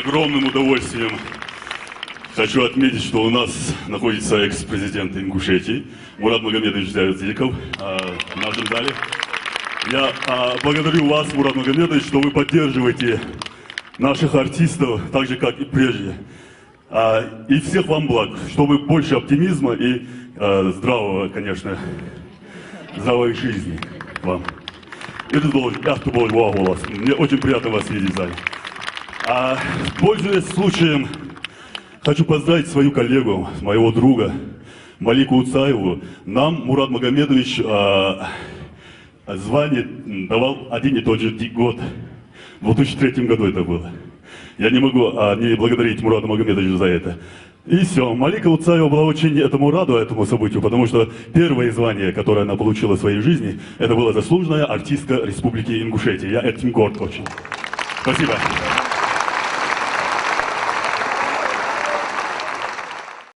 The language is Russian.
огромным удовольствием хочу отметить, что у нас находится экс-президент Ингушетии Мурат Магомедович Зяюзеков в нашем зале. Я благодарю вас, Мурат Магомедович, что вы поддерживаете наших артистов, так же, как и прежде. И всех вам благ, чтобы больше оптимизма и здравого, конечно, здравой жизни вам. Это был голос. Мне очень приятно вас видеть в зале. Пользуясь случаем, хочу поздравить свою коллегу, моего друга Малику Уцаеву. Нам Мурат Магомедович звание давал один и тот же год. В 2003 году это было. Я не могу не благодарить Мурата Магомедовича за это. И все. Малика Уцаева была очень рада этому событию, потому что первое звание, которое она получила в своей жизни, это была заслуженная артистка Республики Ингушетия. Я этим горд очень. Спасибо.